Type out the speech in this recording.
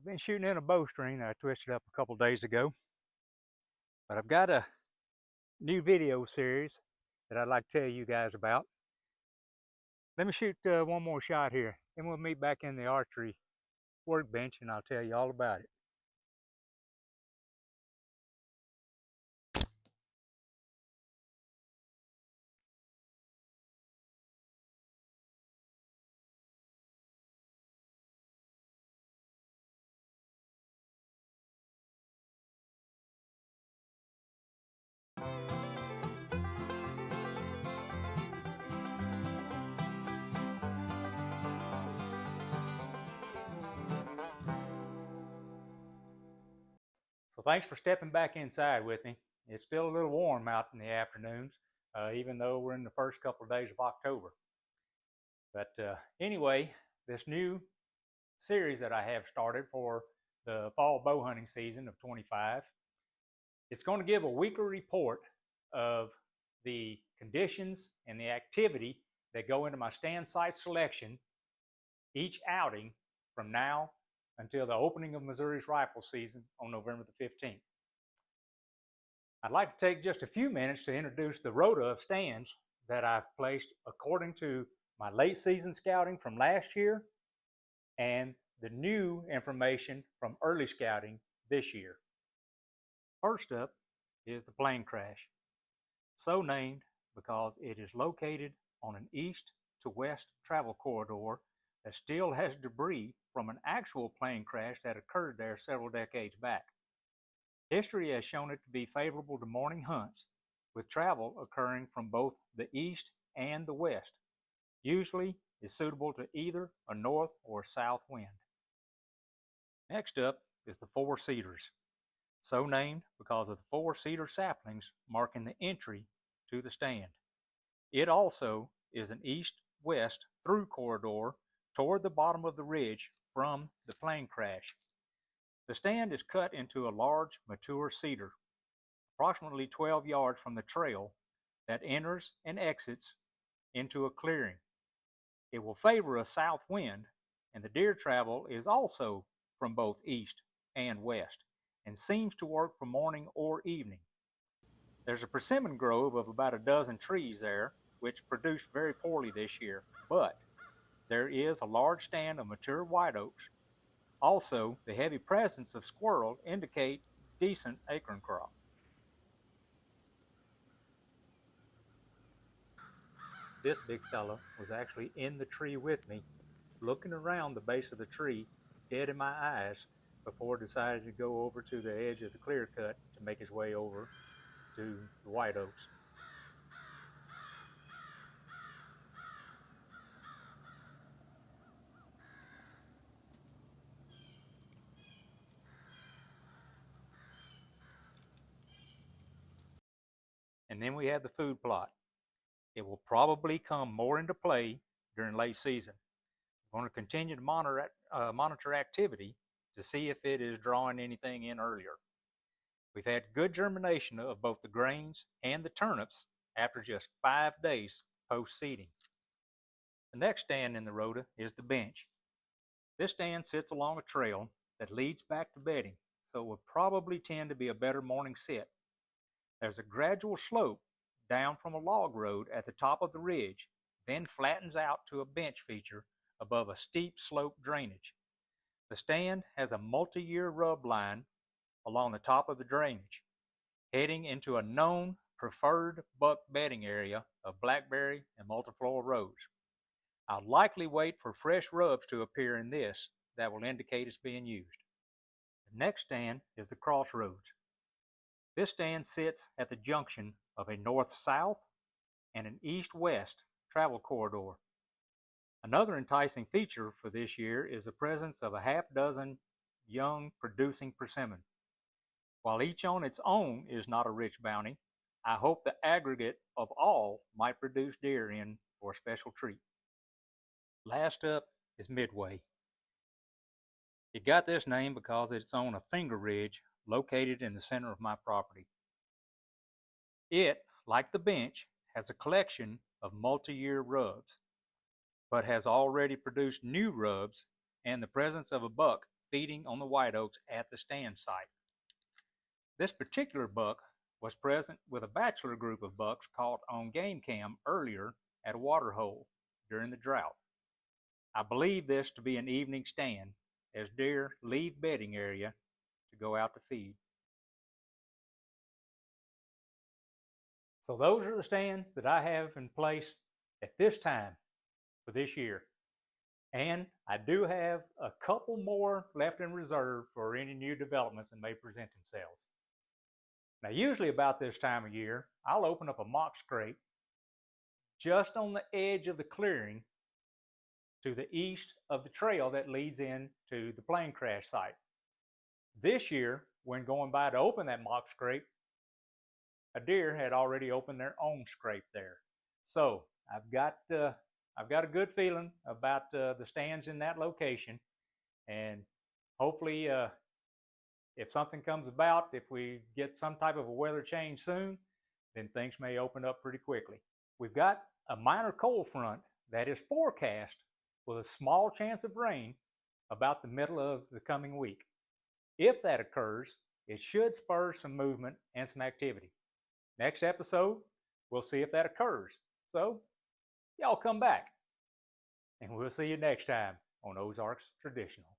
I've been shooting in a bowstring that I twisted up a couple days ago, but I've got a new video series that I'd like to tell you guys about. Let me shoot one more shot here, then we'll meet back in the archery workbench and I'll tell you all about it. So thanks for stepping back inside with me. It's still a little warm out in the afternoons, even though we're in the first couple of days of October. But anyway, this new series that I have started for the fall bow hunting season of 25, it's going to give a weekly report of the conditions and the activity that go into my stand site selection each outing from now until the opening of Missouri's rifle season on November the 15th. I'd like to take just a few minutes to introduce the rota of stands that I've placed according to my late season scouting from last year and the new information from early scouting this year. First up is the plane crash, so named because it is located on an east to west travel corridor that still has debris from an actual plane crash that occurred there several decades back. History has shown it to be favorable to morning hunts, with travel occurring from both the east and the west. Usually is suitable to either a north or south wind. Next up is the Four Cedars, so named because of the four cedar saplings marking the entry to the stand. It also is an east-west through corridor toward the bottom of the ridge from the plane crash. The stand is cut into a large, mature cedar, approximately 12 yards from the trail that enters and exits into a clearing. It will favor a south wind, and the deer travel is also from both east and west, and seems to work for morning or evening. There's a persimmon grove of about a dozen trees there, which produced very poorly this year, but there is a large stand of mature white oaks. Also, the heavy presence of squirrel indicate decent acorn crop. This big fella was actually in the tree with me, looking around the base of the tree, dead in my eyes, before deciding to go over to the edge of the clear cut to make his way over to the white oaks. And then we have the food plot. It will probably come more into play during late season. I'm going to continue to monitor activity to see if it is drawing anything in earlier. We've had good germination of both the grains and the turnips after just 5 days post-seeding. The next stand in the rota is the bench. This stand sits along a trail that leads back to bedding, so it would probably tend to be a better morning sit. There's a gradual slope down from a log road at the top of the ridge, then flattens out to a bench feature above a steep slope drainage. The stand has a multi-year rub line along the top of the drainage, heading into a known preferred buck bedding area of blackberry and multiflora rose. I'll likely wait for fresh rubs to appear in this that will indicate it's being used. The next stand is the crossroads. This stand sits at the junction of a north-south and an east-west travel corridor. Another enticing feature for this year is the presence of a half dozen young producing persimmon. While each on its own is not a rich bounty, I hope the aggregate of all might produce deer in for a special treat. Last up is Midway. It got this name because it's on a finger ridge located in the center of my property. It, like the bench, has a collection of multi-year rubs, but has already produced new rubs, and the presence of a buck feeding on the white oaks at the stand site. This particular buck was present with a bachelor group of bucks caught on game cam earlier at a water hole during the drought. I believe this to be an evening stand as deer leave bedding area to go out to feed. So those are the stands that I have in place at this time for this year. And I do have a couple more left in reserve for any new developments that may present themselves. Now, usually about this time of year, I'll open up a mock scrape just on the edge of the clearing to the east of the trail that leads into the plane crash site. This year, when going by to open that mock scrape, a deer had already opened their own scrape there. So I've got a good feeling about the stands in that location, and hopefully if something comes about, if we get some type of a weather change soon, then things may open up pretty quickly. We've got a minor cold front that is forecast with a small chance of rain about the middle of the coming week. If that occurs, it should spur some movement and some activity. Next episode, we'll see if that occurs. So, y'all come back, and we'll see you next time on Ozarks Traditional.